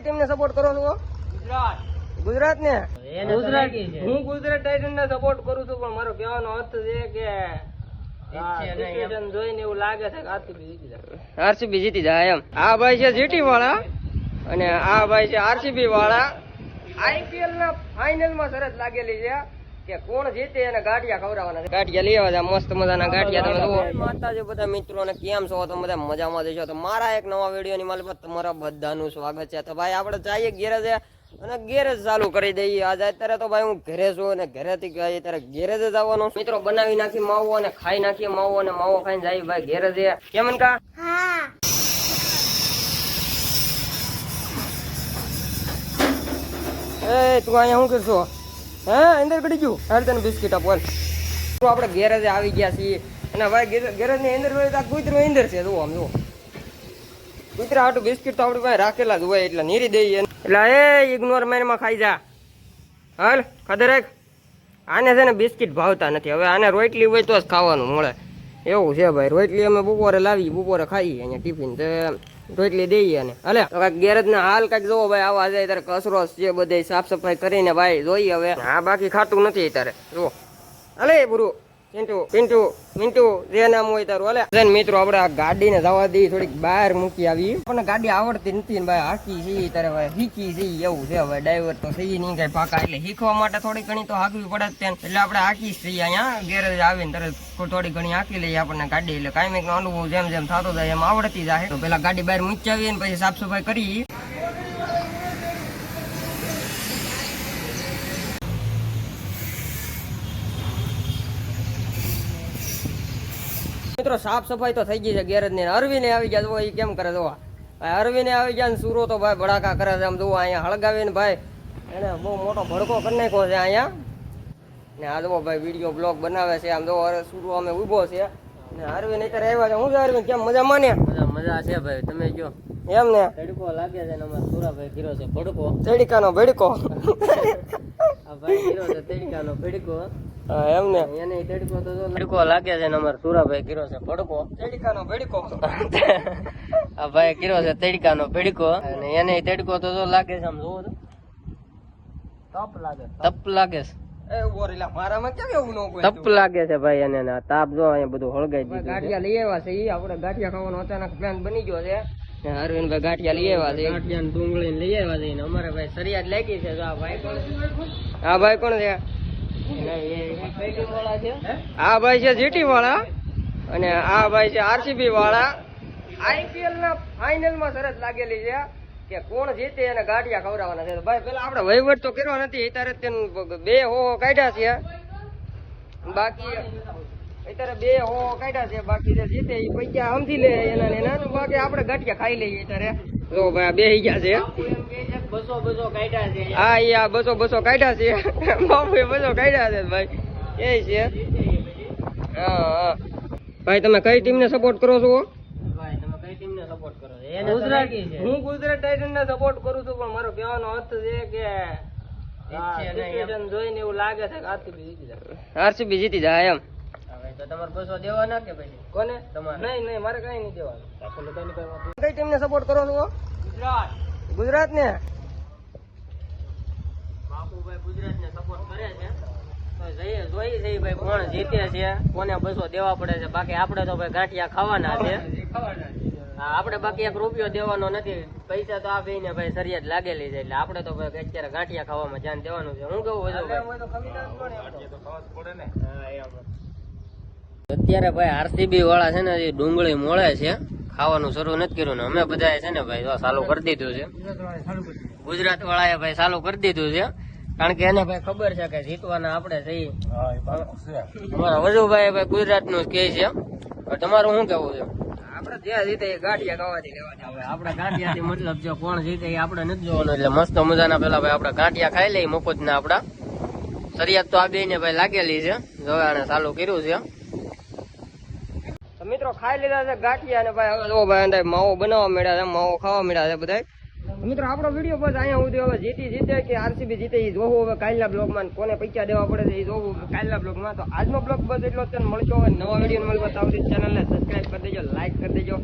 ટીમને સપોર્ટ કરો છો? ગુજરાત ને. હું ગુજરાત ટાઇટન ને સપોર્ટ કરું છું, પણ મારો કહેવાનો અર્થ છે કે જોઈને એવું લાગે છે કે આરસીબી જીતી જાય એમ. આ ભાઈ છે જીટી વાળા અને આ ભાઈ છે આરસીબી વાળા. આઈપીએલ ના ફાઇનલ માં શરત લાગેલી છે કે કોણ જીતે એને ગાંઠિયા ખવડાવવાના છે. ગાંઠિયા લઈ આવ્યા મસ્ત મજાના ગાંઠિયા. તમે જુઓ માતાજી બધા મિત્રો ને કેમ છો? તો બધા મજામાં જશો. તો મારા એક નવા વિડીયો ની માલિક તમારા બધાનું સ્વાગત છે. તો ભાઈ આપણે જઈએ ગેરેજે અને ગેરેજ ચાલુ કરી દઈએ. આજે અત્યારે તો ભાઈ હું ઘરે છું અને ઘરેથી અત્યારે ગેરેજ જવાનું. મિત્રો બનાવી નાખી માવો અને ખાઈ નાખીએ માવો અને માવો ખાઈને જાય ભાઈ ગેરેજે. કેમ કા? એ તું અહીંયા શું કરશો? હે અંદર ગડી ગયું? હાલ તને બિસ્કીટ આપો. આપણે ગેરેજે આવી ગયા છીએ અને ભાઈ ગેરેજ ની અંદર કૂતરો અંદર છે. જુઓ આમ જુઓ કૂતરા હાટું બિસ્કીટ તો આપડી પાસે રાખેલા જ હોય એટલે નીરી દઈએ. એટલે એ ઇગ્નોર મારમાં ખાઈ જા. હાલ ખાધે રાખ. આને છે ને બિસ્કીટ ભાવતા નથી. હવે આને રોટલી હોય તો જ ખાવાનું મળે એવું છે ભાઈ. રોટલી અમે બપોરે લાવી બપોરે ખાઈએ અહીંયા ટિફિન તો રોટલી દઈએ અને હાલે ગેરેજ ના હાલ કઈક જોવો ભાઈ. આવા જાય ત્યારે કચરો છે બધે સાફ સફાઈ કરીને ભાઈ જોઈએ હવે. હા બાકી ખાતું નથી અત્યારે જુઓ. હાલે પૂરું પિન્ટુ મિન્ટુ જે નામ હોય તારું હાલે. મિત્રો આપણે આ ગાડીને જવા દઈએ થોડીક બહાર મૂકી આવી. પણ ગાડી આવડતી નથી ને ભાઈ હાકી છે તારે ભાઈ શીખી છે એવું છે. ભાઈ ડ્રાઈવર તો સહી નહીં કઈ પાકા એટલે શીખવા માટે થોડી ઘણી તો હાકવી પડે જ ત્યાં. એટલે આપણે હાકી છીએ અહીંયા ગેરેજ આવીને તરત થોડી ઘણી હાકી લઈએ આપણને ગાડી. એટલે કાયમિક નો અનુભવ જેમ જેમ થતો જાય એમ આવડતી જાય. તો પેલા ગાડી બહાર મૂકી આવીએ ને પછી સાફ સફાઈ કરી. મિત્રો સાફ સફાઈ તો થઈ ગઈ છે ગેરેજ ની. અરવિંદ આવી ગયા જોવા એ કેમ કરે જોવા. અરવિંદ આવી ગયા ને સુરો તો ભાઈ ભડાકા કરે છે આમ જોવા. અહીંયા હળગાવીને ભાઈ એને બહુ મોટો ભડકો કરી નાખ્યો છે અહીંયા. ને આ જોવો ભાઈ વિડીયો બ્લોગ બનાવે છે આમ જોવો. સુરો અમે ઉભો છે ને અરવિંદ અત્યારે આવ્યા છે. હું છે અરવિંદ કેમ મજા માને? મજા છે ભાઈ. તમે કયો એમ ને? તડકો લાગે છે ને અમારા સુરાભાઈ ગીરો છે ભડકો. તડકાનો ભડકો આ ભાઈ ગીરો છે તડકાનો ભડકો. એમ ને એને તડકો તો તડકો લાગે છે ને અમારે સુરાભાઈ ગીરો છે ભડકો. તડકાનો ભડકો આ ભાઈ ગીરો છે તડકાનો ભડકો અને એને તડકો તો લાગે છે આમ જોવો તો તપ લાગે. તપ લાગે છે તપ લાગે છે ભાઈ. એને તાપ જો અહીંયા બધું હળગાઈ દીધું. ગાંઠિયા લઈ આવ્યા છે આપણે. ગાંઠિયા ખાવાનો અચાનક પ્લાન બની ગયો છે. અરવિંદભાઈ ગાંઠિયા લઈ આવ્યા છે. ગાંઠિયા ડુંગળી લઈ આવ્યા છે. અમારે ભાઈ સરિયાદ લાગી છે. આ ભાઈ કોણ? આ ભાઈ કોણ છે? આ ભાઈ છે જીટી વાળા અને આ ભાઈ છે આરસીબી વાળા. આઈપીએલ ના ફાઇનલ માં શરત લાગેલી છે કે કોણ જીતે એને ગાંઠિયા ખવડાવવાના છે. ભાઈ પેલા આપણે વહીવટ તો કર્યો નથી. અત્યારે 2 હો કાઢ્યા છે. બાકી અત્યારે 2 હો કાઢ્યા છે. બાકી જે જીતે એ પૈસા સમજી લે એના. બાકી આપણે ગાંઠિયા ખાઈ લઈએ અત્યારે. જો ભાઈ બે ગયા છે. 200 કાઢ્યા છે. હા એ આ 200 કાઢ્યા છે. બાપુ 200 કાઢ્યા છે ભાઈ એ છે. હા ભાઈ તમે કઈ ટીમ ને સપોર્ટ કરો છો? ભાઈ તમે કઈ ટીમ ને સપોર્ટ કરો છો? હું ગુજરાત ટાઇટન ને સપોર્ટ કરું છું, પણ મારો કહેવાનો અર્થ છે કે જોઈને એવું લાગે છે કે આરસીબી જીતી જાય એમ. તો તમારે 200 દેવાના કે ભાઈ? કોને? તમારે? નહીં મારે કઈ નહીં દેવાનું. કઈ ટીમ ને સપોર્ટ કરો છો? ગુજરાત ને. બાપુભાઈ ગુજરાત ને સપોર્ટ કરે છે તો જઈએ જોઈ જઈએ ભાઈ કોણ જીતે છે, કોને 200 દેવા પડે છે. બાકી આપણે તો ભાઈ ગાંઠિયા ખાવાના છે. આપણે બાકી 1 રૂપિયો દેવાનો નથી. પૈસા તો આ ભાઈ ને ભાઈ સરિયાદ લાગેલી છે એટલે આપણે તો ભાઈ અત્યારે ગાંઠિયા ખાવામાં ધ્યાન દેવાનું છે. હું કેવું અત્યારે ભાઈ આરસીબી વાળા છે ને એ ડુંગળી મોળે છે. ખાવાનું શરૂ નથી કર્યું ને અમે બધા છે ને ભાઈ ચાલુ કરી દીધું છે. ગુજરાત વાળાએ ભાઈ ચાલુ કરી દીધું છે કારણ કે એને ભાઈ ખબર છે કે જીતવાના આપણે છીએ. અમારા વજુભાઈ ભાઈ ગુજરાત નું કે છે. તમારું શું કેવું છે? આપણે જ્યાં જીતે એ ગાંઠિયા ખાવાથી લેવાના. હવે આપણે ગાંઠિયા થી મતલબ જો કોણ જીતે એ આપણે નથી જોવાનું. એટલે મસ્ત મજાના પેલા ભાઈ આપણે ગાંઠિયા ખાઈ લઈએ મફત ના. આપડા શરિયાત તો આ બે ને ભાઈ લાગેલી છે. જો આને ચાલુ કર્યું છે. મિત્રો ખાઈ લીધા છે ગાંઠિયા અને ભાઈ હવે ભાઈ માવો બનાવવા મળ્યા છે. માવો ખાવા મળ્યા છે બધા. મિત્રો આપણો વિડીયો બસ અહીંયા સુધી. હવે જીતે કે આરસીબી જીતે એ જોવું હવે કાલના બ્લોગમાં. કોને પૈસા દેવા પડે છે એ જોવું કાલના બ્લોગમાં. તો આજનો બ્લોગ બસ એટલો જ. મળશો હવે નવા વિડીયો મળવા. આવતી ચેનલને સબસ્ક્રાઈબ કરી દેજો, લાઈક કરી દેજો.